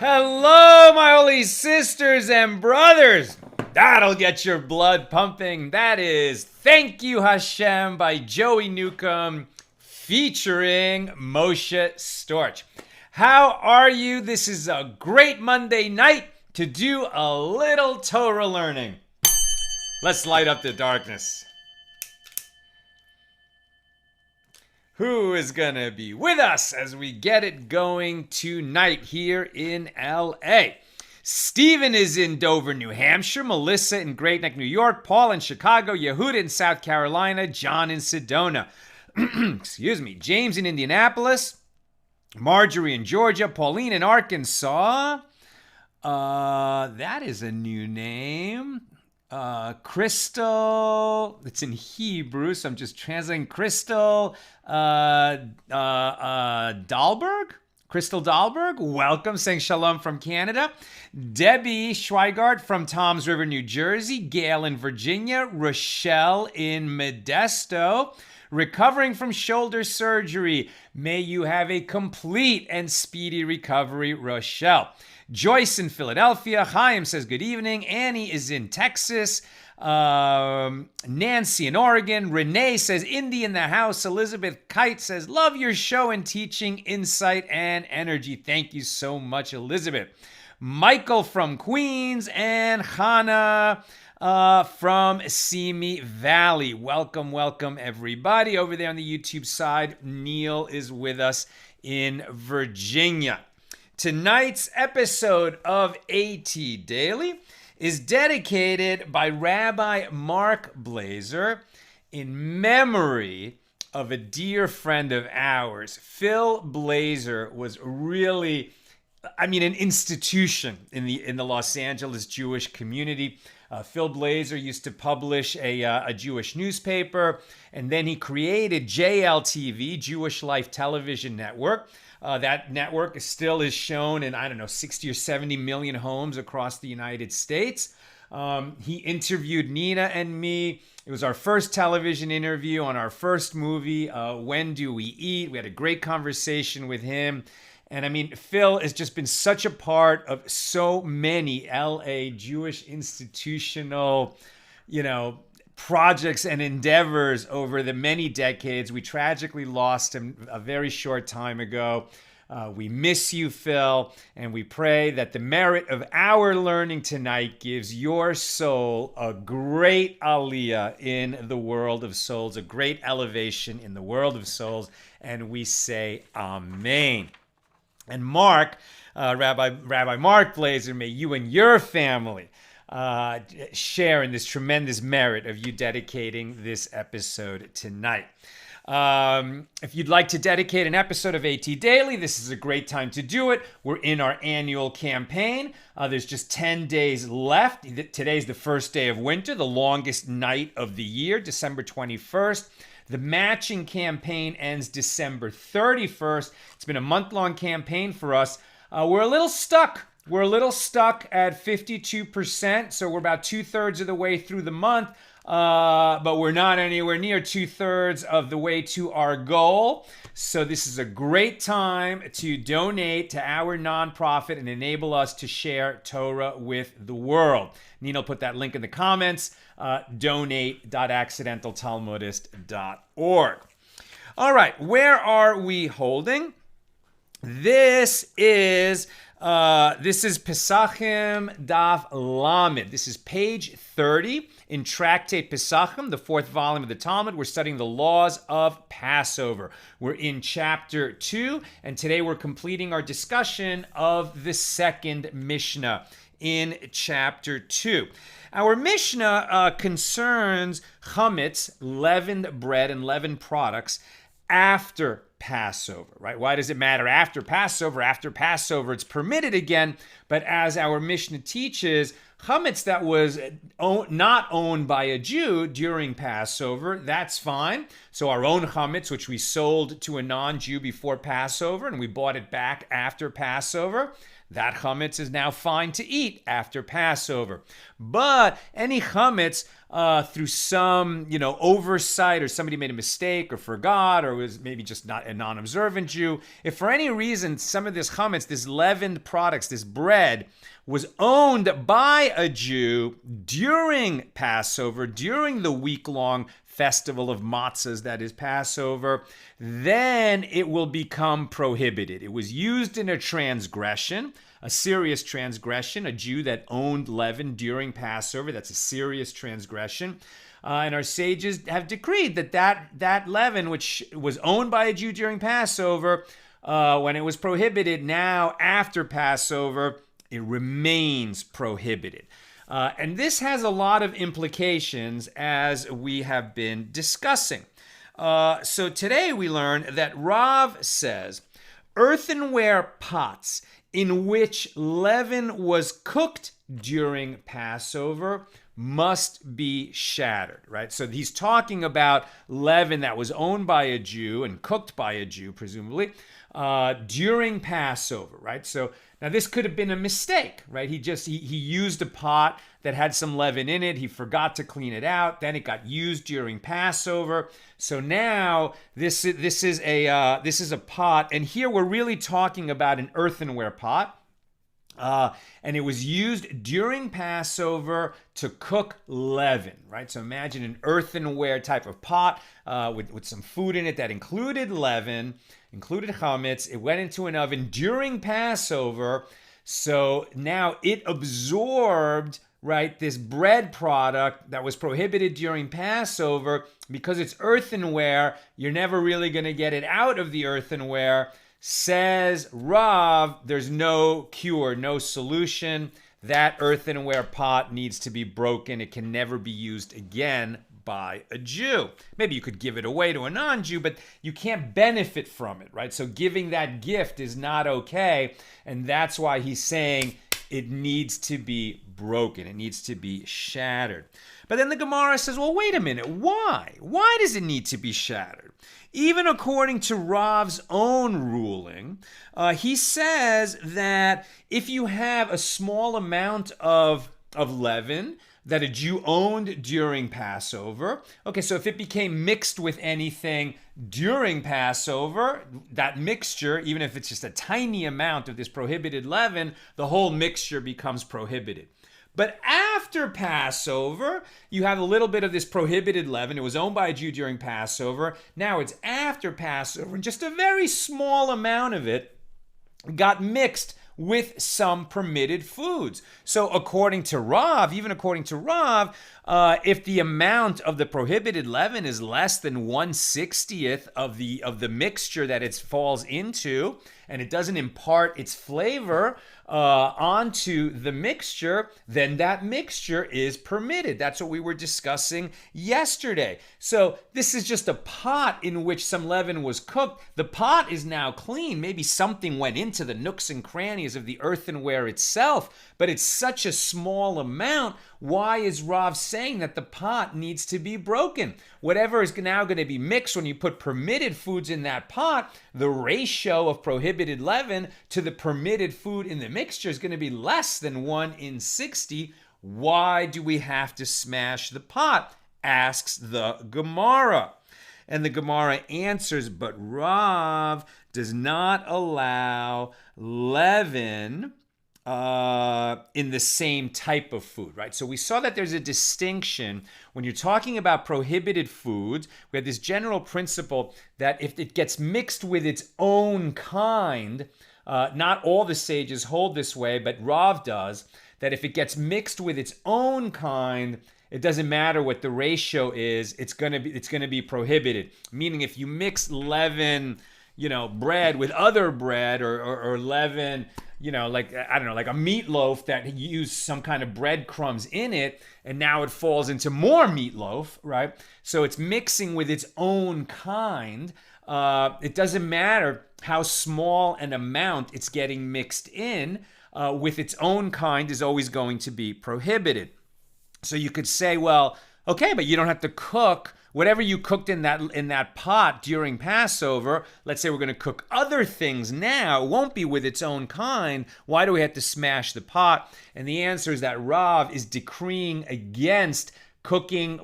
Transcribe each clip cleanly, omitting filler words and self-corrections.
Hello, my holy sisters and brothers. That'll get your blood pumping. That is Thank You Hashem by Joey Newcomb featuring Moshe Storch. How are you? This is a great Monday night to do a little Torah learning. Let's light up the darkness. Who is going to be with us as we get it going tonight here in LA? Stephen is in Dover, New Hampshire, Melissa in Great Neck, New York, Paul in Chicago, Yehuda in South Carolina, John in Sedona. Excuse me. James in Indianapolis, Marjorie in Georgia, Pauline in Arkansas. That is a new name. Crystal, it's in Hebrew, so I'm just translating. Crystal Dahlberg? Crystal Dahlberg, welcome, saying shalom from Canada. Debbie Schweigart from Toms River, New Jersey. Gail in Virginia. Rochelle in Modesto. Recovering from shoulder surgery. May you have a complete and speedy recovery, Rochelle. Joyce in Philadelphia. Chaim says good evening. Annie is in Texas. Nancy in Oregon. Renee says Indy in the house. Elizabeth Kite says love your show and teaching, insight and energy. Thank you so much, Elizabeth. Michael from Queens and Hannah from Simi Valley. Welcome, welcome everybody over there on the YouTube side. Neil is with us in Virginia. Tonight's episode of AT Daily is dedicated by Rabbi Mark Blazer in memory of a dear friend of ours. Phil Blazer was really, an institution in the Los Angeles Jewish community. Phil Blazer used to publish a Jewish newspaper, and then he created JLTV, Jewish Life Television Network. That network still is shown in, 60 or 70 million homes across the United States. He interviewed Nina and me. It was our first television interview on our first movie, When Do We Eat? We had a great conversation with him. And Phil has just been such a part of so many LA Jewish institutional, projects and endeavors over the many decades. We tragically lost him a very short time ago. We miss you, Phil, and we pray that the merit of our learning tonight gives your soul a great aliyah in the world of souls, a great elevation in the world of souls, and we say amen. And Mark, Rabbi Mark Blazer, may you and your family share in this tremendous merit of you dedicating this episode tonight. If you'd like to dedicate an episode of AT Daily, this is a great time to do it. We're in our annual campaign. There's just 10 days left. Today's the first day of winter, the longest night of the year, December 21st. The matching campaign ends December 31st. It's been a month-long campaign for us. We're a little stuck. We're a little stuck at 52%, so we're about 2/3 of the way through the month, but we're not anywhere near 2/3 of the way to our goal. So this is a great time to donate to our nonprofit and enable us to share Torah with the world. Nina will put that link in the comments, donate.accidentaltalmudist.org. All right, where are we holding? This is Pesachim Daf Lamed. This is page 30 in Tractate Pesachim, the fourth volume of the Talmud. We're studying the laws of Passover. We're in chapter 2, and today we're completing our discussion of the second Mishna in chapter 2. Our Mishnah concerns chametz, leavened bread and leavened products, after Passover, right? Why does it matter after Passover? After Passover, it's permitted again. But as our Mishnah teaches, chametz that was not owned by a Jew during Passover, that's fine. So our own chametz, which we sold to a non-Jew before Passover, and we bought it back after Passover, that chametz is now fine to eat after Passover. But any chametz through some, oversight, or somebody made a mistake or forgot, or was maybe just not a non-observant Jew, if for any reason some of this chametz, this leavened products, this bread, was owned by a Jew during Passover, during the week-long festival of matzahs, that is Passover, then it will become prohibited. It was used in a transgression, a serious transgression, a Jew that owned leaven during Passover. That's a serious transgression. And our sages have decreed that leaven, which was owned by a Jew during Passover, when it was prohibited, now after Passover, it remains prohibited. And this has a lot of implications, as we have been discussing. So today we learn that Rav says, earthenware pots in which leaven was cooked during Passover must be shattered, right? So he's talking about leaven that was owned by a Jew and cooked by a Jew, presumably, during Passover, right? So now this could have been a mistake, right? He used a pot that had some leaven in it. He forgot to clean it out. Then it got used during Passover. So now this is a pot, and here we're really talking about an earthenware pot. And it was used during Passover to cook leaven, right? So imagine an earthenware type of pot with some food in it that included leaven, included chametz. It went into an oven during Passover. So now it absorbed, right, this bread product that was prohibited during Passover. Because it's earthenware, you're never really going to get it out of the earthenware. Says Rav, there's no cure, no solution. That earthenware pot needs to be broken. It can never be used again by a Jew. Maybe you could give it away to a non-Jew, but you can't benefit from it, right? So giving that gift is not okay, and that's why he's saying it needs to be broken. It needs to be shattered. But then the Gemara says, well, wait a minute. Why? Why does it need to be shattered? Even according to Rav's own ruling, he says that if you have a small amount of leaven that a Jew owned during Passover, okay, so if it became mixed with anything during Passover, that mixture, even if it's just a tiny amount of this prohibited leaven, the whole mixture becomes prohibited. But after Passover, you have a little bit of this prohibited leaven. It was owned by a Jew during Passover. Now it's after Passover, and just a very small amount of it got mixed with some permitted foods. So according to Rav, if the amount of the prohibited leaven is less than 1/60th of the mixture that it falls into, and it doesn't impart its flavor onto the mixture, then that mixture is permitted. That's what we were discussing yesterday. So this is just a pot in which some leaven was cooked. The pot is now clean. Maybe something went into the nooks and crannies of the earthenware itself, but it's such a small amount. Why is Rav saying that the pot needs to be broken? Whatever is now going to be mixed when you put permitted foods in that pot, the ratio of prohibited leaven to the permitted food in the mixture is going to be less than 1/60. Why do we have to smash the pot? Asks the Gemara. And the Gemara answers, but Rav does not allow leaven in the same type of food, right? So we saw that there's a distinction when you're talking about prohibited foods. We had this general principle that if it gets mixed with its own kind, not all the sages hold this way, but Rav does, that if it gets mixed with its own kind, it doesn't matter what the ratio is, it's gonna be prohibited. Meaning if you mix leaven, bread with other bread, or leaven, like, I don't know, like a meatloaf that used some kind of breadcrumbs in it, and now it falls into more meatloaf, right? So it's mixing with its own kind. It doesn't matter how small an amount it's getting mixed in, with its own kind is always going to be prohibited. So you could say, well, okay, but you don't have to cook whatever you cooked in that pot during Passover. Let's say we're going to cook other things now. It won't be with its own kind. Why do we have to smash the pot? And the answer is that Rav is decreeing against mixing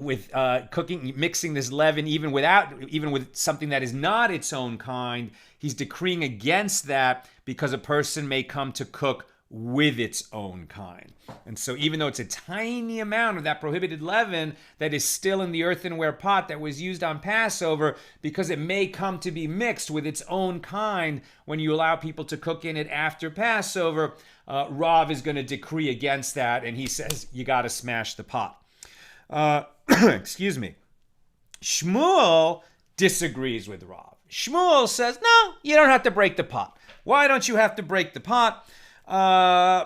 this leaven even with something that is not its own kind. He's decreeing against that because a person may come to cook with its own kind. And so even though it's a tiny amount of that prohibited leaven that is still in the earthenware pot that was used on Passover, because it may come to be mixed with its own kind when you allow people to cook in it after Passover, Rav is going to decree against that, and he says you got to smash the pot. Excuse me. Shmuel disagrees with Rav. Shmuel says, no, you don't have to break the pot. Why don't you have to break the pot?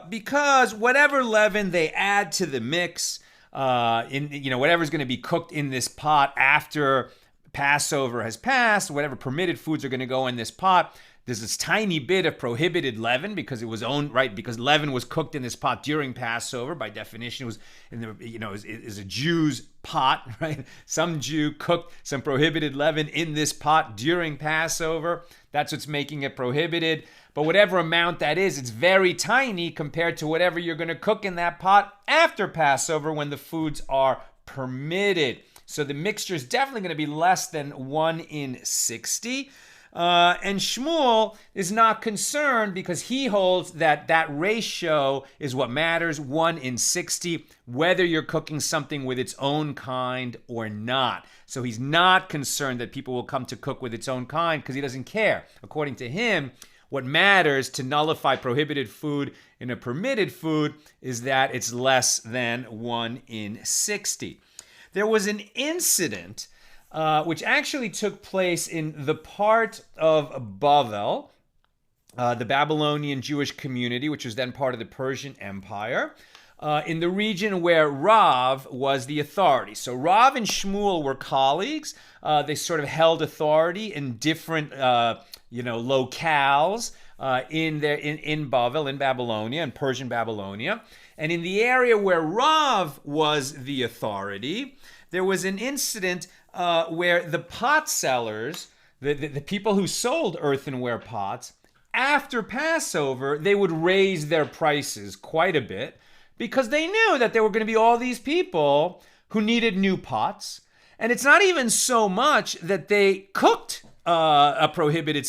Because whatever leaven they add to the mix, whatever's going to be cooked in this pot after Passover has passed, whatever permitted foods are going to go in this pot, there's this tiny bit of prohibited leaven because it was owned, right? Because leaven was cooked in this pot during Passover. By definition, it was is a Jew's pot, right? Some Jew cooked some prohibited leaven in this pot during Passover. That's what's making it prohibited. But whatever amount that is, it's very tiny compared to whatever you're going to cook in that pot after Passover when the foods are permitted. So the mixture is definitely going to be less than 1 in 60. And Shmuel is not concerned because he holds that ratio is what matters, 1 in 60, whether you're cooking something with its own kind or not. So he's not concerned that people will come to cook with its own kind because he doesn't care. According to him, what matters to nullify prohibited food in a permitted food is that it's less than 1 in 60. There was an incident which actually took place in the part of Bavel, the Babylonian Jewish community, which was then part of the Persian Empire, in the region where Rav was the authority. So Rav and Shmuel were colleagues. They sort of held authority in different locales in Bavel, in Babylonia, in Persian Babylonia. And in the area where Rav was the authority, there was an incident where the pot sellers, the people who sold earthenware pots, after Passover, they would raise their prices quite a bit because they knew that there were going to be all these people who needed new pots. And it's not even so much that they cooked a prohibited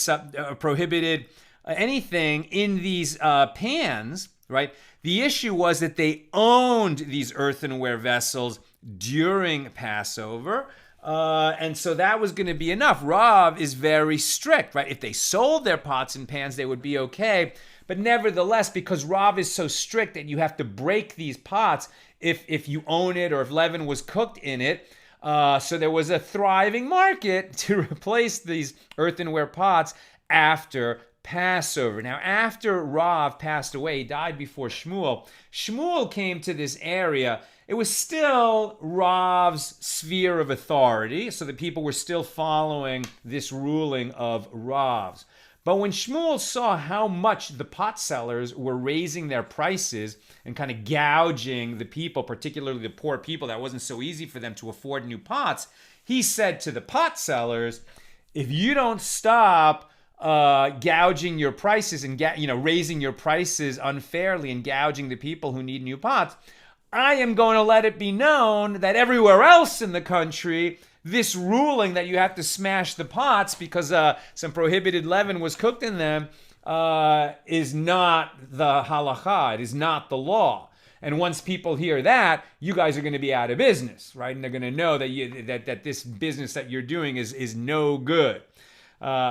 anything in these pans, right? The issue was that they owned these earthenware vessels during Passover. And so that was going to be enough. Rav is very strict, right? If they sold their pots and pans, they would be okay. But nevertheless, because Rav is so strict that you have to break these pots if you own it or if leaven was cooked in it. So there was a thriving market to replace these earthenware pots after Passover. Now, after Rav passed away, he died before Shmuel. Shmuel came to this area. It was still Rav's sphere of authority, so the people were still following this ruling of Rav's. But when Shmuel saw how much the pot sellers were raising their prices and kind of gouging the people, particularly the poor people, that wasn't so easy for them to afford new pots, he said to the pot sellers, if you don't stop gouging your prices and raising your prices unfairly and gouging the people who need new pots, I am going to let it be known that everywhere else in the country, this ruling that you have to smash the pots because some prohibited leaven was cooked in them is not the halakha. It is not the law. And once people hear that, you guys are going to be out of business, right? And they're going to know that that this business that you're doing is no good.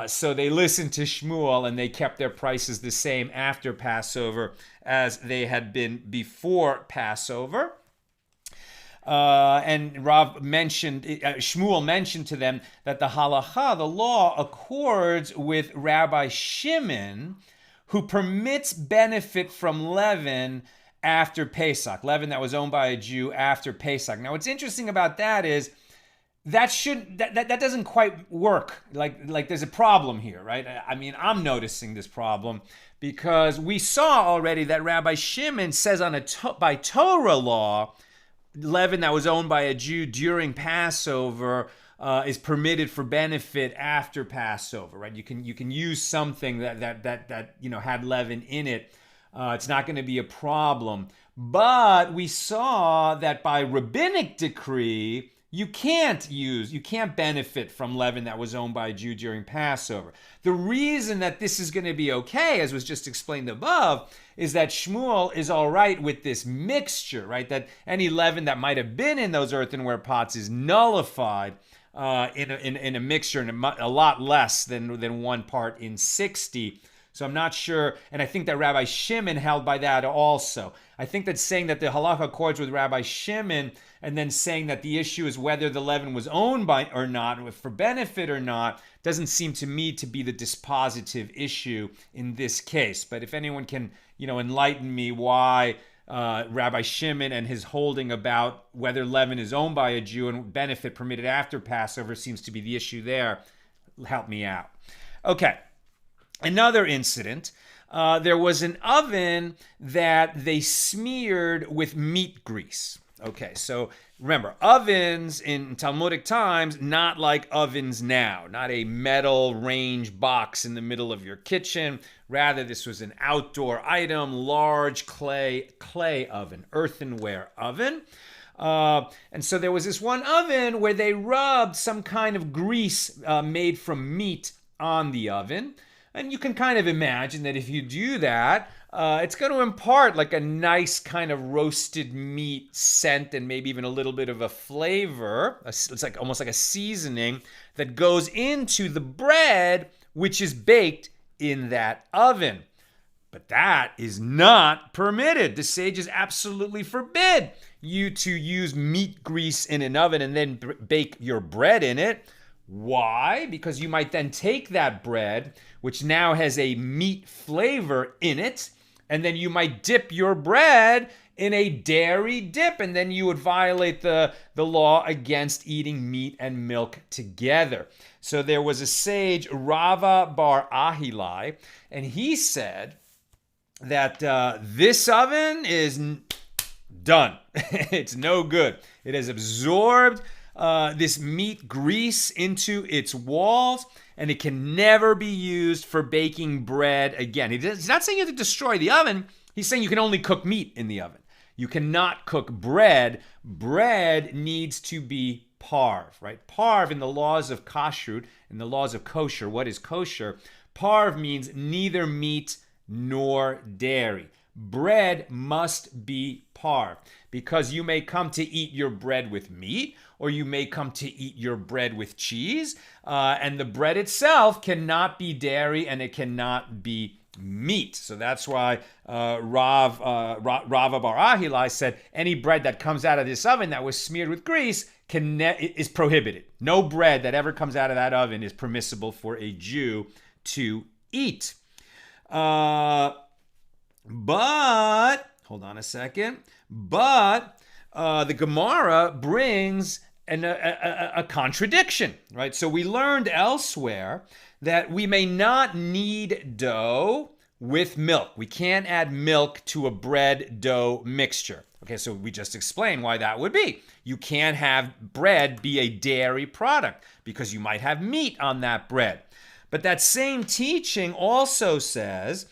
So they listened to Shmuel and they kept their prices the same after Passover as they had been before Passover. And Shmuel mentioned to them that the halacha, the law, accords with Rabbi Shimon, who permits benefit from leaven after Pesach, leaven that was owned by a Jew after Pesach. Now, what's interesting about that is that doesn't quite work. Like there's a problem here, right? I mean, I'm noticing this problem because we saw already that Rabbi Shimon says by Torah law, leaven that was owned by a Jew during Passover is permitted for benefit after Passover, right? You can use something that had leaven in it. It's not going to be a problem. But we saw that by rabbinic decree, you can't benefit from leaven that was owned by a Jew during Passover. The reason that this is going to be okay, as was just explained above, is that Shmuel is all right with this mixture, right? That any leaven that might have been in those earthenware pots is nullified in a mixture, and a lot less than 1 part in 60. So I'm not sure, and I think that Rabbi Shimon held by that also. I think that saying that the halakha accords with Rabbi Shimon and then saying that the issue is whether the leaven was owned by or not, for benefit or not, doesn't seem to me to be the dispositive issue in this case. But if anyone can, enlighten me why Rabbi Shimon and his holding about whether leaven is owned by a Jew and benefit permitted after Passover seems to be the issue there, help me out. Okay. Another incident, there was an oven that they smeared with meat grease. Okay, so remember, ovens in Talmudic times, not like ovens now, not a metal range box in the middle of your kitchen. Rather, this was an outdoor item, large clay oven, earthenware oven. And so there was this one oven where they rubbed some kind of grease made from meat on the oven. And you can kind of imagine that if you do that, it's going to impart like a nice kind of roasted meat scent and maybe even a little bit of a flavor. It's like almost like a seasoning that goes into the bread, which is baked in that oven. But that is not permitted. The sages absolutely forbid you to use meat grease in an oven and then bake your bread in it. Why? Because you might then take that bread, which now has a meat flavor in it, and then you might dip your bread in a dairy dip, and then you would violate the law against eating meat and milk together. So there was a sage, Rava bar Ahilai, and he said that this oven is done. It's no good. It has absorbed this meat grease into its walls, and it can never be used for baking bread again. He's not saying you have to destroy the oven. He's saying you can only cook meat in the oven. You cannot cook bread. Bread needs to be parve, right? Parve in the laws of kashrut, in the laws of kosher. What is kosher? Parve means neither meat nor dairy. Bread must be parve, because you may come to eat your bread with meat, or you may come to eat your bread with cheese, and the bread itself cannot be dairy and it cannot be meat. So that's why Rava bar Ahilai said any bread that comes out of this oven that was smeared with grease is prohibited. No bread that ever comes out of that oven is permissible for a Jew to eat. But, hold on a second, but the Gemara brings a contradiction, right? So we learned elsewhere that we may not knead dough with milk. We can't add milk to a bread dough mixture. Okay, so we just explained why that would be. You can't have bread be a dairy product because you might have meat on that bread. But that same teaching also says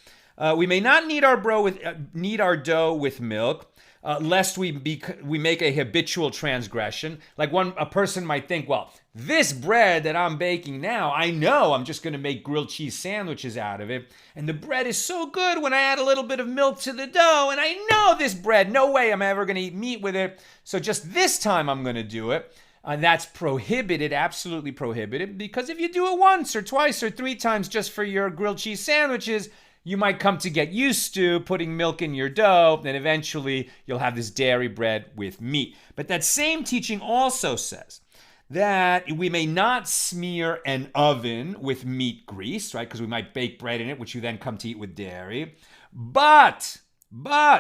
we may not knead our dough with milk, lest we make a habitual transgression. Like a person might think, well, this bread that I'm baking now, I know I'm just going to make grilled cheese sandwiches out of it. And the bread is so good when I add a little bit of milk to the dough. And I know this bread, no way I'm ever going to eat meat with it. So just this time I'm going to do it. That's prohibited, absolutely prohibited, because if you do it once or twice or 3 times just for your grilled cheese sandwiches, you might come to get used to putting milk in your dough, and eventually you'll have this dairy bread with meat. But that same teaching also says that we may not smear an oven with meat grease, right? Because we might bake bread in it, which you then come to eat with dairy. But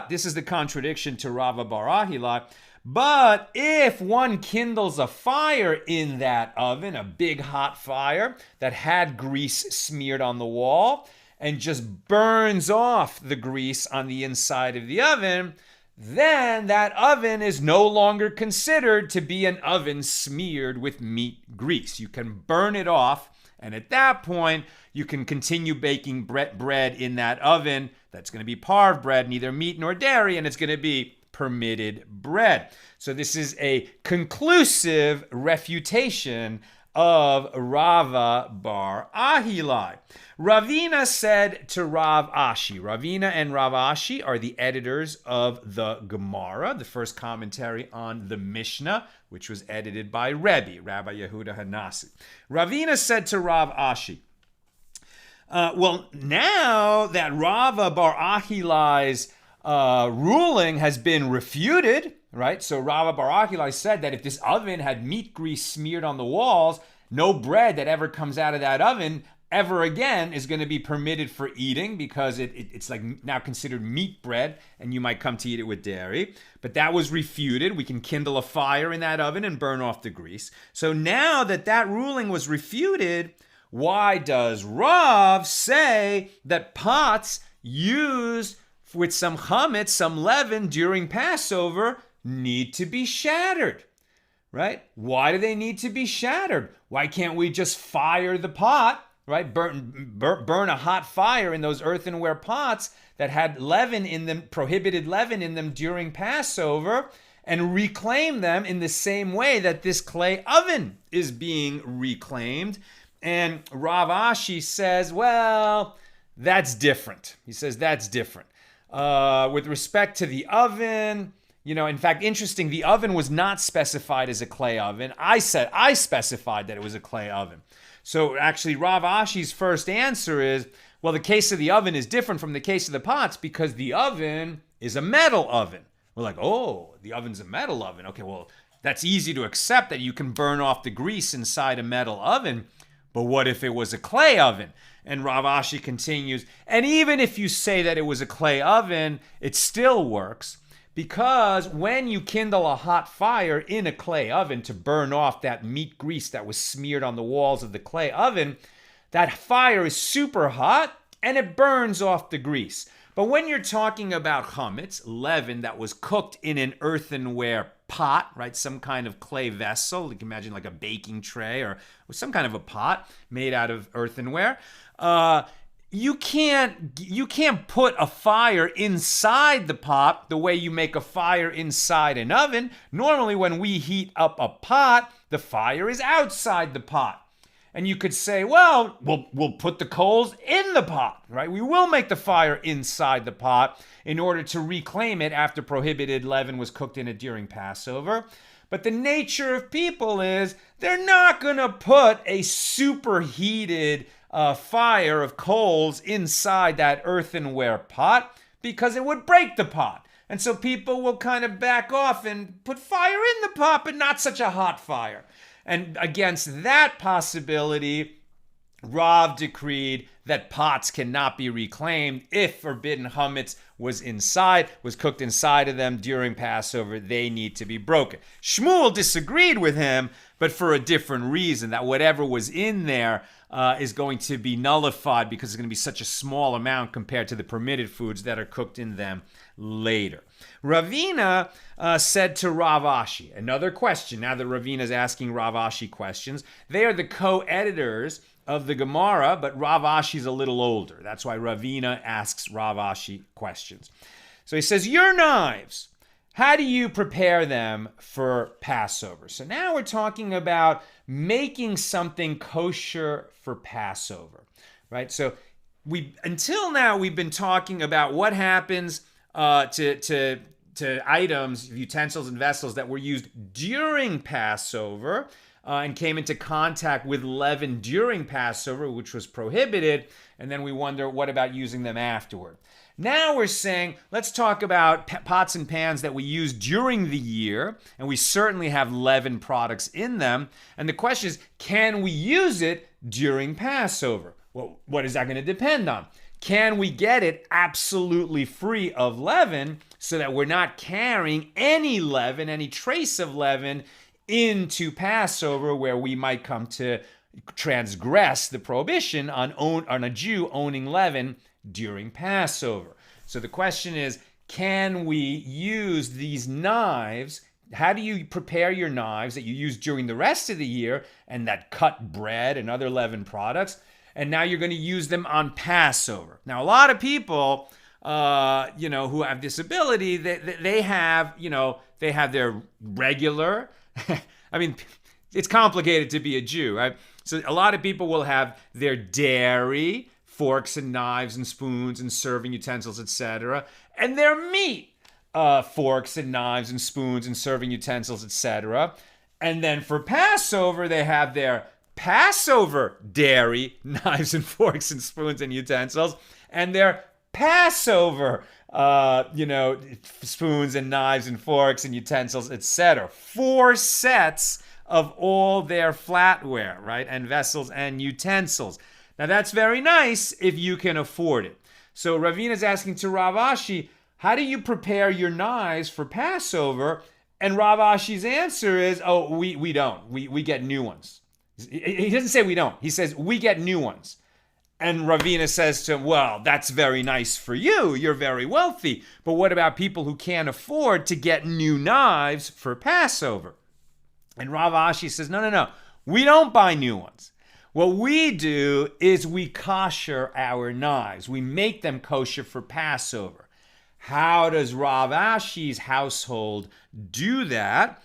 this is the contradiction to Rava bar Ahilai. But if one kindles a fire in that oven, a big hot fire that had grease smeared on the wall, and just burns off the grease on the inside of the oven, then that oven is no longer considered to be an oven smeared with meat grease. You can burn it off, and at that point, you can continue baking bread in that oven. That's going to be parve bread, neither meat nor dairy, and it's going to be permitted bread. So this is a conclusive refutation of Rava bar Ahilai. Ravina said to Rav Ashi. Ravina and Rav Ashi are the editors of the Gemara, the first commentary on the Mishna, which was edited by Rabbi Yehuda Hanasi. Ravina said to Rav Ashi, well, now that Rava bar Ahilai's ruling has been refuted, right? So Rava bar Ahilai said that if this oven had meat grease smeared on the walls, no bread that ever comes out of that oven ever again is going to be permitted for eating, because it's like now considered meat bread, and you might come to eat it with dairy. But that was refuted. We can kindle a fire in that oven and burn off the grease. So now that ruling was refuted, why does Rav say that pots used with some chametz, some leaven during Passover need to be shattered, right? Why do they need to be shattered? Why can't we just fire the pot, right? Burn a hot fire in those earthenware pots that had leaven in them, prohibited leaven in them during Passover, and reclaim them in the same way that this clay oven is being reclaimed. And Rav Ashi says, well, that's different. He says that's different. With respect to the oven, in fact, interesting, the oven was not specified as a clay oven. I specified that it was a clay oven. So actually, Rav Ashi's first answer is, well, the case of the oven is different from the case of the pots because the oven is a metal oven. We're like, oh, the oven's a metal oven. Okay, well, that's easy to accept that you can burn off the grease inside a metal oven. But what if it was a clay oven? And Rav Ashi continues, and even if you say that it was a clay oven, it still works, because when you kindle a hot fire in a clay oven to burn off that meat grease that was smeared on the walls of the clay oven, that fire is super hot and it burns off the grease. But when you're talking about chametz, leaven that was cooked in an earthenware pot, right? Some kind of clay vessel. You can imagine like a baking tray or some kind of a pot made out of earthenware. You can't put a fire inside the pot the way you make a fire inside an oven. Normally, when we heat up a pot, the fire is outside the pot. And you could say, well, we'll put the coals in the pot, right? We will make the fire inside the pot in order to reclaim it after prohibited leaven was cooked in it during Passover. But the nature of people is they're not going to put a superheated fire of coals inside that earthenware pot because it would break the pot. And so people will kind of back off and put fire in the pot, but not such a hot fire. And against that possibility, Rav decreed that pots cannot be reclaimed if forbidden chametz was cooked inside of them during Passover. They need to be broken. Shmuel disagreed with him, but for a different reason, that whatever was in there is going to be nullified because it's going to be such a small amount compared to the permitted foods that are cooked in them later. Ravina said to Rav Ashi, another question. Now that Ravina is asking Rav Ashi questions, they are the co-editors of the Gemara, but Rav Ashi is a little older. That's why Ravina asks Rav Ashi questions. So he says, your knives, how do you prepare them for Passover? So now we're talking about making something kosher for Passover, right? So until now we've been talking about what happens to items, utensils, and vessels that were used during Passover and came into contact with leaven during Passover, which was prohibited. And then we wonder, what about using them afterward? Now we're saying, let's talk about pots and pans that we use during the year, and we certainly have leaven products in them. And the question is, can we use it during Passover? Well, what is that going to depend on? Can we get it absolutely free of leaven so that we're not carrying any leaven, any trace of leaven into Passover, where we might come to transgress the prohibition on a Jew owning leaven during Passover? So the question is, can we use these knives? How do you prepare your knives that you use during the rest of the year and that cut bread and other leaven products? And now you're going to use them on Passover. Now, a lot of people, who have this ability, they have their regular. I mean, it's complicated to be a Jew, right? So a lot of people will have their dairy, forks and knives and spoons and serving utensils, etc., and their meat, forks and knives and spoons and serving utensils, etc. And then for Passover, they have their Passover dairy, knives and forks and spoons and utensils, and their Passover, spoons and knives and forks and utensils, etc. 4 sets of all their flatware, right, and vessels and utensils. Now that's very nice if you can afford it. So Ravina is asking to Rav Ashi, how do you prepare your knives for Passover? And Rav Ashi's answer is, we don't. We get new ones. He doesn't say we don't. He says we get new ones. And Ravina says to him, well, that's very nice for you. You're very wealthy. But what about people who can't afford to get new knives for Passover? And Rav Ashi says, no. We don't buy new ones. What we do is we kosher our knives. We make them kosher for Passover. How does Rav Ashi's household do that?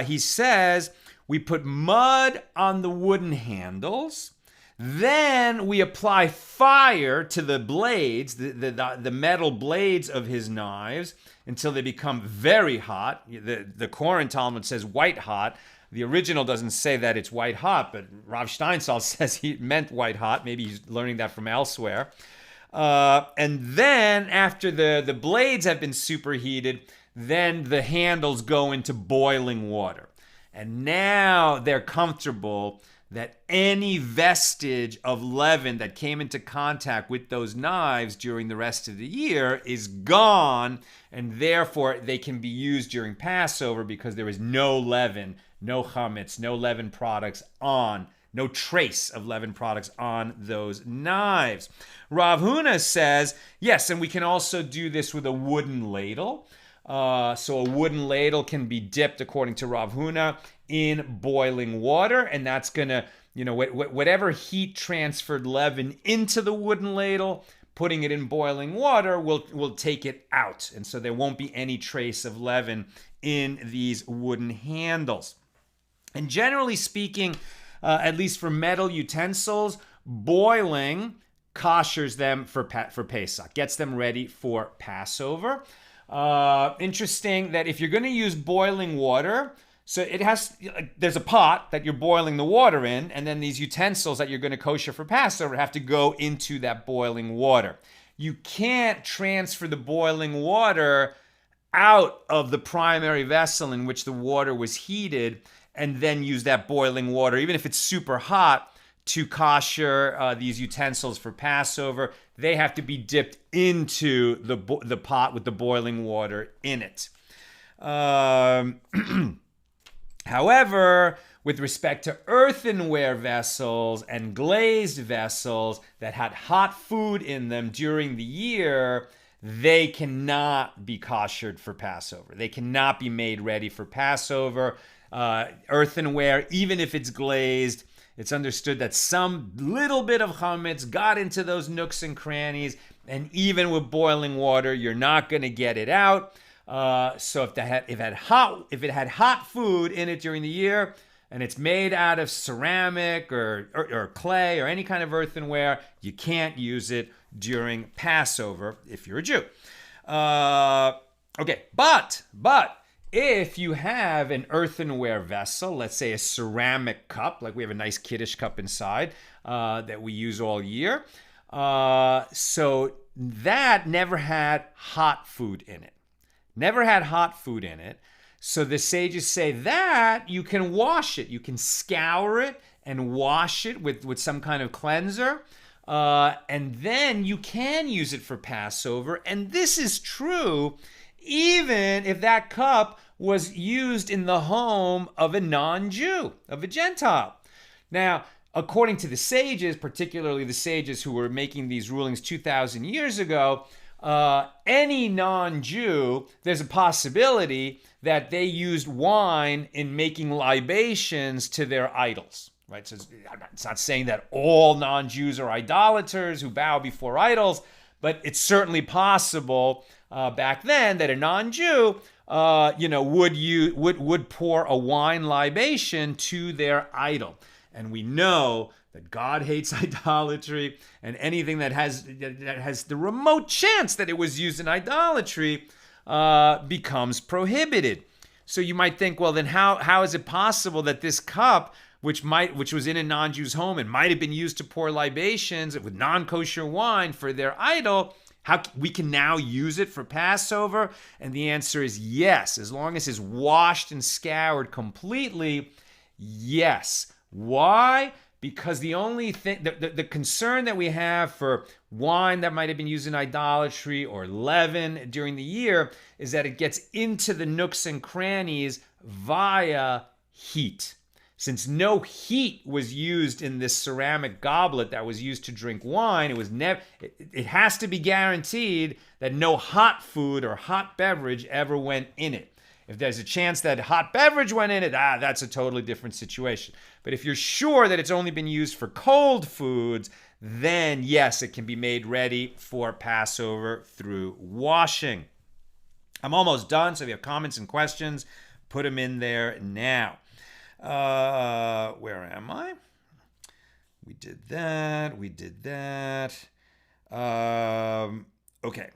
He says we put mud on the wooden handles. Then we apply fire to the blades, the metal blades of his knives, until they become very hot. The Koren Talmud says white hot. The original doesn't say that it's white hot, but Rav Steinsaltz says he meant white hot. Maybe he's learning that from elsewhere. And then after the blades have been superheated, then the handles go into boiling water. And now they're comfortable that any vestige of leaven that came into contact with those knives during the rest of the year is gone, and therefore they can be used during Passover because there is no leaven, no chametz, no leaven products no trace of leaven products on those knives. Rav Huna says, yes, and we can also do this with a wooden ladle. So a wooden ladle can be dipped, according to Rav Huna, in boiling water, and that's going to, whatever heat transferred leaven into the wooden ladle, putting it in boiling water will take it out. And so there won't be any trace of leaven in these wooden handles. And generally speaking, at least for metal utensils, boiling koshers them for Pesach, gets them ready for Passover. Interesting that if you're going to use boiling water, so there's a pot that you're boiling the water in, and then these utensils that you're going to kosher for Passover have to go into that boiling water. You can't transfer the boiling water out of the primary vessel in which the water was heated and then use that boiling water, even if it's super hot, to kosher these utensils for Passover. They have to be dipped into the pot with the boiling water in it. However, with respect to earthenware vessels and glazed vessels that had hot food in them during the year, they cannot be koshered for Passover. They cannot be made ready for Passover. Earthenware, even if it's glazed, it's understood that some little bit of chametz got into those nooks and crannies, and even with boiling water, you're not going to get it out. So if it had hot food in it during the year, and it's made out of ceramic or clay or any kind of earthenware, you can't use it during Passover if you're a Jew. Okay, but if you have an earthenware vessel, let's say a ceramic cup, like we have a nice Kiddush cup inside that we use all year, so that never had hot food in it. Never had hot food in it. So the sages say that you can wash it. You can scour it and wash it with some kind of cleanser. And then you can use it for Passover. And this is true even if that cup was used in the home of a non-Jew, of a Gentile. Now, according to the sages, particularly the sages who were making these rulings 2,000 years ago, any non-Jew, there's a possibility that they used wine in making libations to their idols, right? So it's not saying that all non-Jews are idolaters who bow before idols, but it's certainly possible back then that a non-Jew, would pour a wine libation to their idol. And we know that God hates idolatry, and anything that has the remote chance that it was used in idolatry becomes prohibited. So you might think, well, then how is it possible that this cup, which was in a non-Jew's home and might have been used to pour libations with non-kosher wine for their idol, how we can now use it for Passover? And the answer is yes, as long as it's washed and scoured completely, yes. Why? Because the only thing, the concern that we have for wine that might have been used in idolatry or leaven during the year is that it gets into the nooks and crannies via heat. Since no heat was used in this ceramic goblet that was used to drink wine, it has to be guaranteed that no hot food or hot beverage ever went in it. If there's a chance that hot beverage went in it, that's a totally different situation. But if you're sure that it's only been used for cold foods, then yes, it can be made ready for Passover through washing. I'm almost done, so if you have comments and questions, put them in there now. Where am I? We did that. Okay.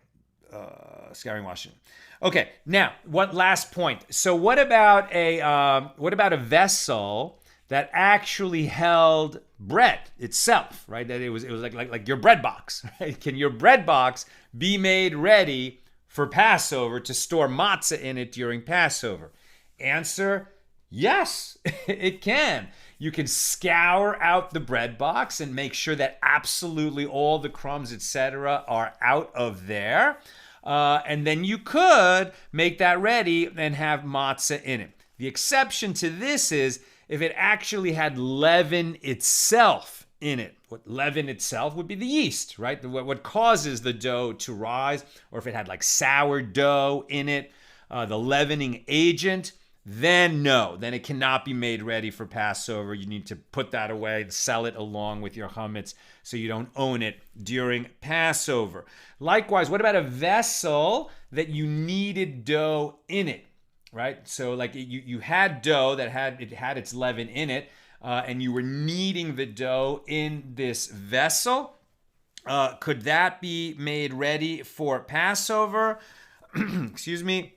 Scouring, washing. Okay, now one last point. So what about a vessel that actually held bread itself, right? That it was like your bread box, right? Can your bread box be made ready for Passover to store matzah in it during Passover? Answer: yes, it can. You can scour out the bread box and make sure that absolutely all the crumbs, etc., are out of there. And then you could make that ready and have matzah in it. The exception to this is if it actually had leaven itself in it. What leaven itself would be the yeast, right? What causes the dough to rise, or if it had like sourdough in it, the leavening agent, then no, then it cannot be made ready for Passover. You need to put that away, sell it along with your chametz so you don't own it during Passover. Likewise, what about a vessel that you needed dough in it, right? So like you had dough that had its leaven in it, and you were kneading the dough in this vessel. Could that be made ready for Passover? Excuse me.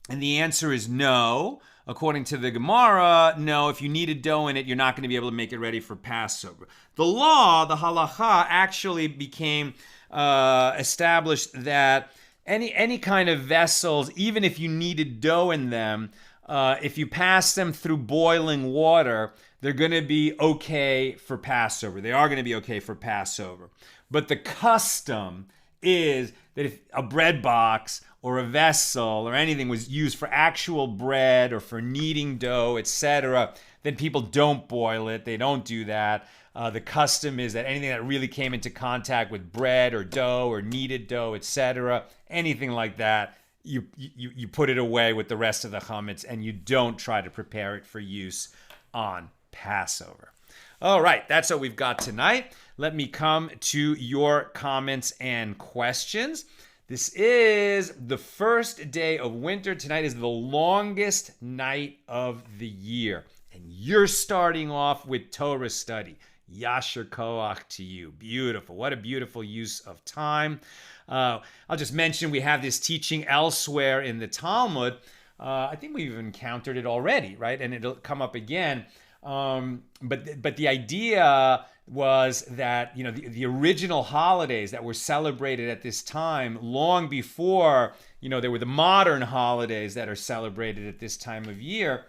And the answer is no. According to the Gemara, no, if you needed dough in it, you're not going to be able to make it ready for Passover. The law, the halacha, actually became established that any kind of vessels, even if you needed dough in them, if you pass them through boiling water, they're going to be okay for Passover. They are going to be okay for Passover. But the custom is that if a bread box or a vessel or anything was used for actual bread or for kneading dough, etc., then people don't boil it. They don't do that. The custom is that anything that really came into contact with bread or dough or kneaded dough, etc., anything like that, you put it away with the rest of the chametz and you don't try to prepare it for use on Passover. All right, that's what we've got tonight. Let me come to your comments and questions. This is the first day of winter. Tonight is the longest night of the year. And you're starting off with Torah study. Yasher Koach to you. Beautiful. What a beautiful use of time. I'll just mention we have this teaching elsewhere in the Talmud. I think we've encountered it already, right? And it'll come up again. But the idea was that, the original holidays that were celebrated at this time, long before, there were the modern holidays that are celebrated at this time of year,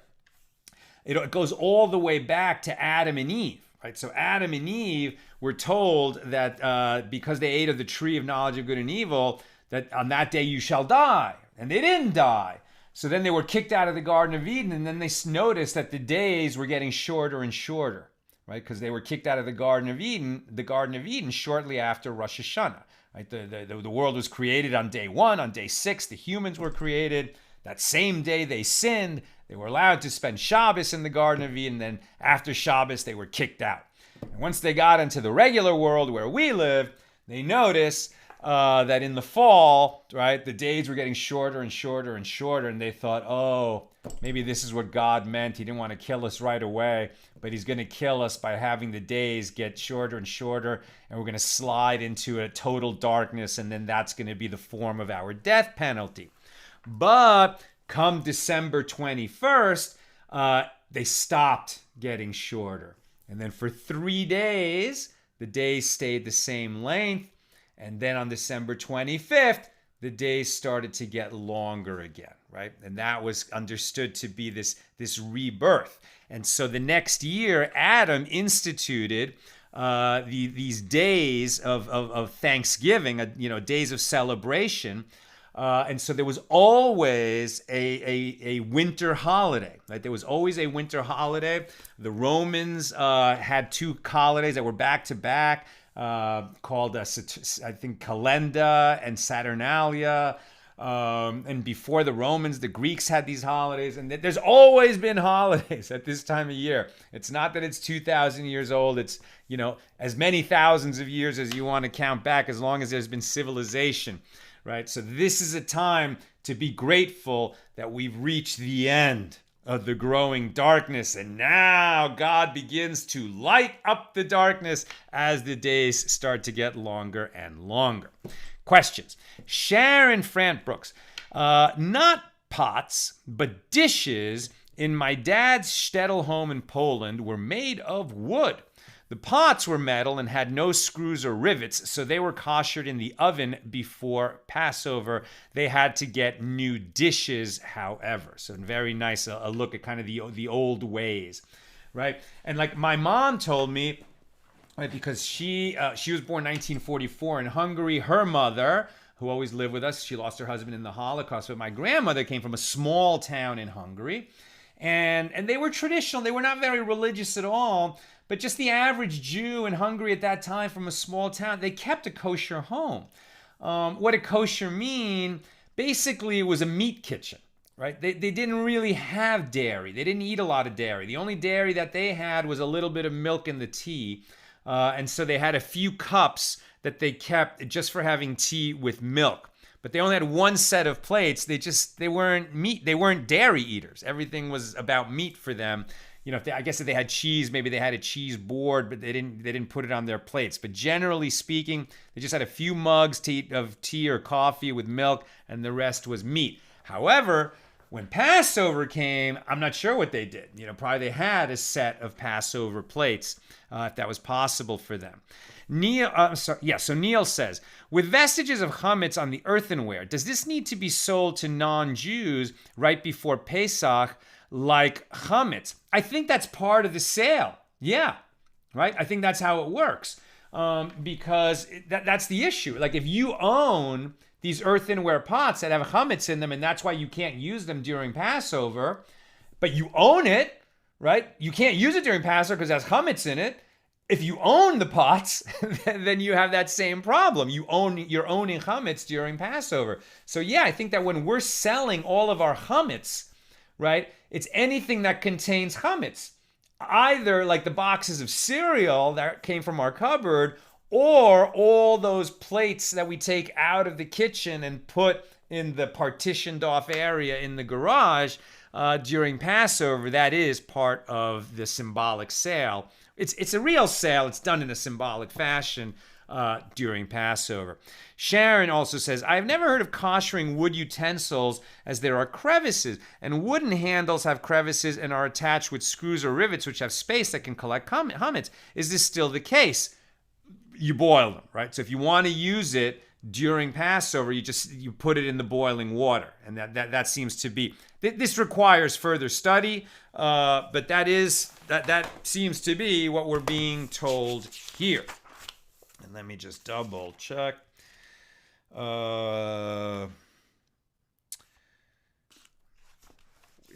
it goes all the way back to Adam and Eve. Right? So Adam and Eve were told that because they ate of the tree of knowledge of good and evil, that on that day you shall die. And they didn't die. So then they were kicked out of the Garden of Eden, and then they noticed that the days were getting shorter and shorter, right? Because they were kicked out of the Garden of Eden shortly after Rosh Hashanah. Right? The world was created on day 1. On day 6, the humans were created. That same day they sinned. They were allowed to spend Shabbos in the Garden of Eden. Then after Shabbos, they were kicked out. And once they got into the regular world where we live, they noticed that in the fall, right, the days were getting shorter and shorter and shorter. And they thought, oh, maybe this is what God meant. He didn't want to kill us right away, but he's going to kill us by having the days get shorter and shorter. And we're going to slide into a total darkness. And then that's going to be the form of our death penalty. But come December 21st, they stopped getting shorter. And then for 3 days, the days stayed the same length. And then on December 25th, the days started to get longer again, right? And that was understood to be this rebirth. And so the next year, Adam instituted these days of Thanksgiving, days of celebration. And so there was always a winter holiday, right? There was always a winter holiday. The Romans had 2 holidays that were back to back, called, I think, Calenda and Saturnalia. And before the Romans, the Greeks had these holidays. And there's always been holidays at this time of year. It's not that it's 2,000 years old. It's, as many thousands of years as you want to count back, as long as there's been civilization. Right? So this is a time to be grateful that we've reached the end of the growing darkness. And now God begins to light up the darkness as the days start to get longer and longer. Questions. Sharon Frant Brooks. Not pots, but dishes in my dad's shtetl home in Poland were made of wood. The pots were metal and had no screws or rivets, so they were koshered in the oven before Passover. They had to get new dishes, however. So very nice, a look at kind of the old ways, right? And like my mom told me, right, because she was born 1944 in Hungary. Her mother, who always lived with us, she lost her husband in the Holocaust, but my grandmother came from a small town in Hungary. And they were traditional. They were not very religious at all. But just the average Jew in Hungary at that time from a small town, they kept a kosher home. What did kosher mean? Basically, it was a meat kitchen, right? They didn't really have dairy. They didn't eat a lot of dairy. The only dairy that they had was a little bit of milk in the tea. And so they had a few cups that they kept just for having tea with milk. But they only had one set of plates. They weren't meat. They weren't dairy eaters. Everything was about meat for them. I guess if they had cheese, maybe they had a cheese board, but they didn't put it on their plates. But generally speaking, they just had a few mugs of tea or coffee with milk, and the rest was meat. However, when Passover came, I'm not sure what they did. Probably they had a set of Passover plates, if that was possible for them. So Neil says, with vestiges of chametz on the earthenware, does this need to be sold to non-Jews right before Pesach like chametz? I think that's part of the sale. Yeah, right? I think that's how it works. Because that's the issue. Like if you own these earthenware pots that have chametz in them, and that's why you can't use them during Passover, but you own it, right? You can't use it during Passover because it has chametz in it. If you own the pots, then you have that same problem. You're owning chametz during Passover. So yeah, I think that when we're selling all of our chametz, right, it's anything that contains chametz. Either like the boxes of cereal that came from our cupboard, or all those plates that we take out of the kitchen and put in the partitioned off area in the garage during Passover. That is part of the symbolic sale. It's a real sale. It's done in a symbolic fashion during Passover. Sharon also says, I've never heard of koshering wood utensils as there are crevices, and wooden handles have crevices and are attached with screws or rivets which have space that can collect chametz. Is this still the case? You boil them, right? So if you want to use it during Passover, you put it in the boiling water, and that seems to be. This requires further study, but that seems to be what we're being told here. And let me just double check. In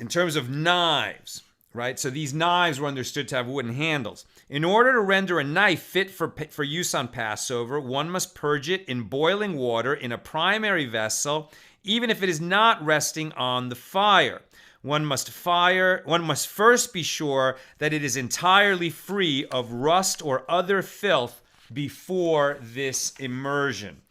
terms of knives, right? So these knives were understood to have wooden handles. In order to render a knife fit for use on Passover, one must purge it in boiling water in a primary vessel, even if it is not resting on the fire. One must first be sure that it is entirely free of rust or other filth before this immersion.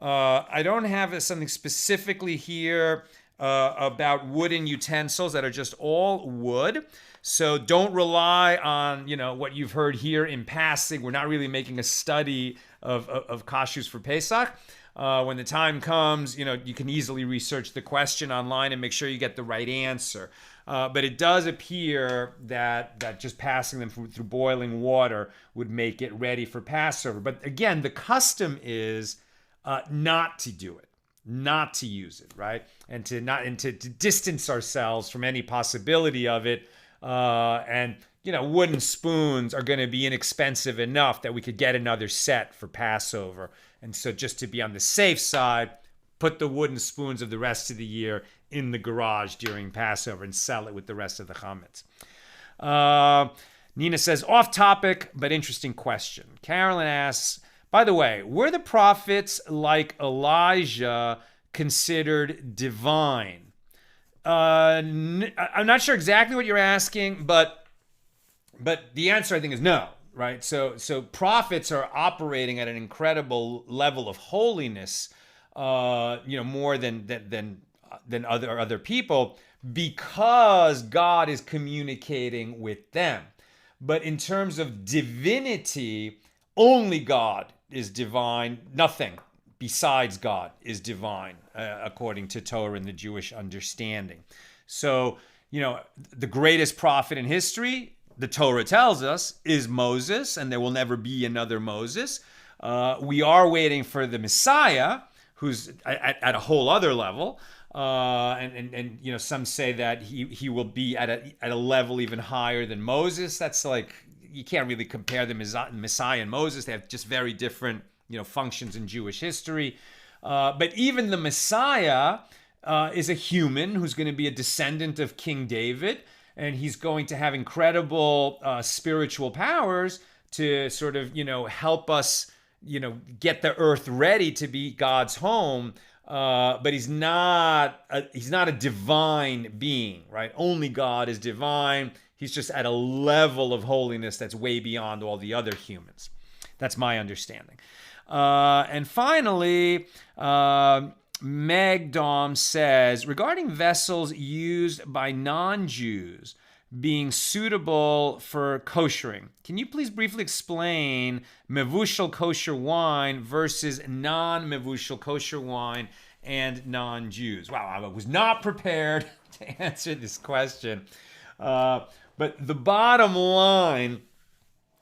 I don't have something specifically here about wooden utensils that are just all wood. So don't rely on, what you've heard here in passing. We're not really making a study of kashrus for Pesach. When the time comes, you can easily research the question online and make sure you get the right answer. But it does appear that just passing them through boiling water would make it ready for Passover. But again, the custom is not to do it, not to use it, right? And to distance ourselves from any possibility of it. And wooden spoons are going to be inexpensive enough that we could get another set for Passover. And so just to be on the safe side, put the wooden spoons of the rest of the year in the garage during Passover and sell it with the rest of the chametz. Nina says, off topic, but interesting question. Carolyn asks, by the way, were the prophets like Elijah considered divine? I'm not sure exactly what you're asking, but the answer I think is no, right? So prophets are operating at an incredible level of holiness, more than other people, because God is communicating with them. But in terms of divinity, only God is divine. Nothing besides God is divine, according to Torah and the Jewish understanding. So, the greatest prophet in history, the Torah tells us, is Moses, and there will never be another Moses. We are waiting for the Messiah, who's at a whole other level. And some say that he will be at a level even higher than Moses. That's like, you can't really compare the Messiah and Moses. They have just very different, functions in Jewish history. But even the Messiah is a human who's going to be a descendant of King David, and he's going to have incredible spiritual powers to sort of, help us, get the earth ready to be God's home. But he's not a divine being, right? Only God is divine. He's just at a level of holiness that's way beyond all the other humans. That's my understanding. And finally, Meg Dom says, regarding vessels used by non-Jews being suitable for koshering, can you please briefly explain mevushal kosher wine versus non-mevushal kosher wine and non-Jews? Wow, I was not prepared to answer this question. But the bottom line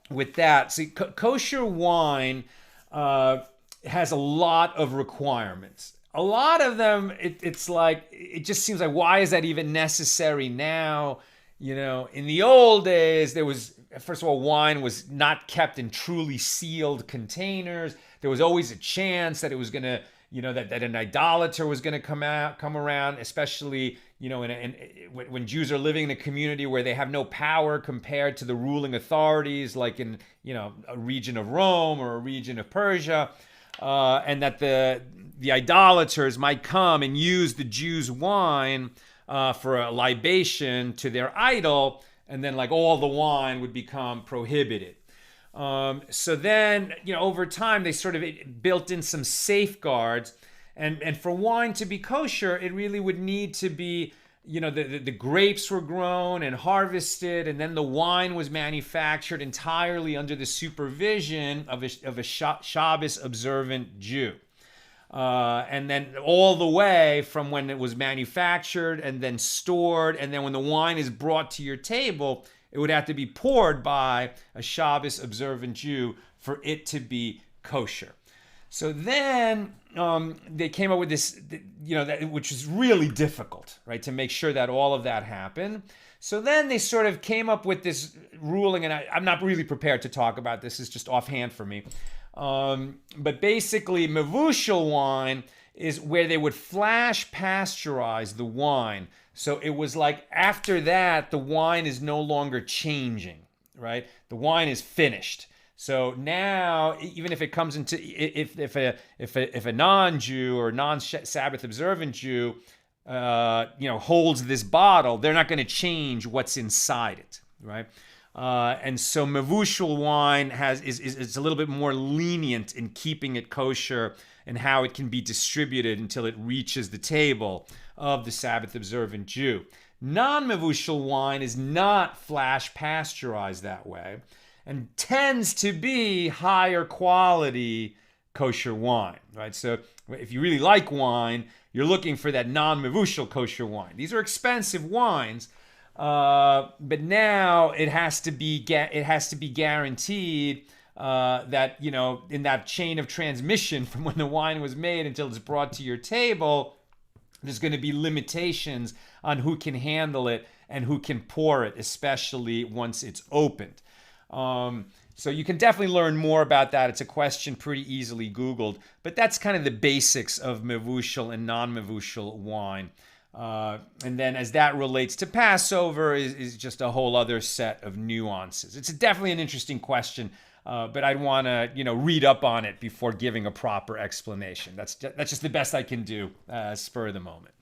with that, see, kosher wine has a lot of requirements. A lot of them, it's like, it just seems like, why is that even necessary now? In the old days, there was, first of all, wine was not kept in truly sealed containers. There was always a chance that it was going to, that an idolater was going to come around, especially, when Jews are living in a community where they have no power compared to the ruling authorities, like in, a region of Rome or a region of Persia, and that the idolaters might come and use the Jews' wine for a libation to their idol, and then like all the wine would become prohibited. So then, over time, they sort of built in some safeguards. And for wine to be kosher, it really would need to be, the grapes were grown and harvested, and then the wine was manufactured entirely under the supervision of a Shabbos observant Jew. And then all the way from when it was manufactured and then stored, and then when the wine is brought to your table, it would have to be poured by a Shabbos observant Jew for it to be kosher. So then they came up with this, which is really difficult, right, to make sure that all of that happened. So then they sort of came up with this ruling, and I'm not really prepared to talk about this. It's just offhand for me. But basically, mevushal wine is where they would flash pasteurize the wine. So it was like after that, the wine is no longer changing, right? The wine is finished. So now, even if it comes into, if a non-Jew or non-Sabbath observant Jew, holds this bottle, they're not going to change what's inside it, right? And so mevushal wine is a little bit more lenient in keeping it kosher and how it can be distributed until it reaches the table of the Sabbath observant Jew. Non-mevushal wine is not flash pasteurized that way and tends to be higher quality kosher wine, right? So if you really like wine, you're looking for that non-mevushal kosher wine. These are expensive wines, but now it has to be guaranteed that, in that chain of transmission from when the wine was made until it's brought to your table, there's going to be limitations on who can handle it and who can pour it, especially once it's opened. So you can definitely learn more about that. It's a question pretty easily Googled, but that's kind of the basics of mevushal and non-mevushal wine. And then as that relates to Passover is just a whole other set of nuances. It's definitely an interesting question, but I'd want to, read up on it before giving a proper explanation. That's just the best I can do, spur of the moment.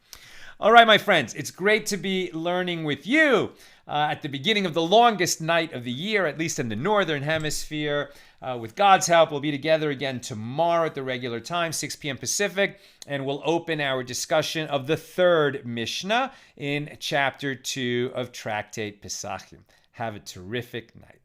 All right, my friends, it's great to be learning with you at the beginning of the longest night of the year, at least in the Northern Hemisphere. With God's help, we'll be together again tomorrow at the regular time, 6 p.m. Pacific, and we'll open our discussion of the third Mishna in chapter 2 of Tractate Pesachim. Have a terrific night.